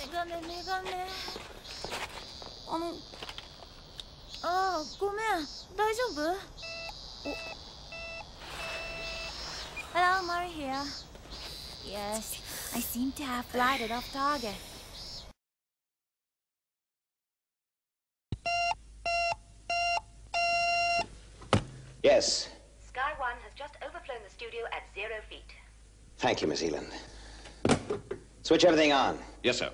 メガネ。ごめん、大丈夫？Hello, Mari here. Yes, I seem to have glided off target. Yes. Sky One has just overflown the studio at 0 feet. Thank you, Miss Eland. Switch everything on. Yes, sir.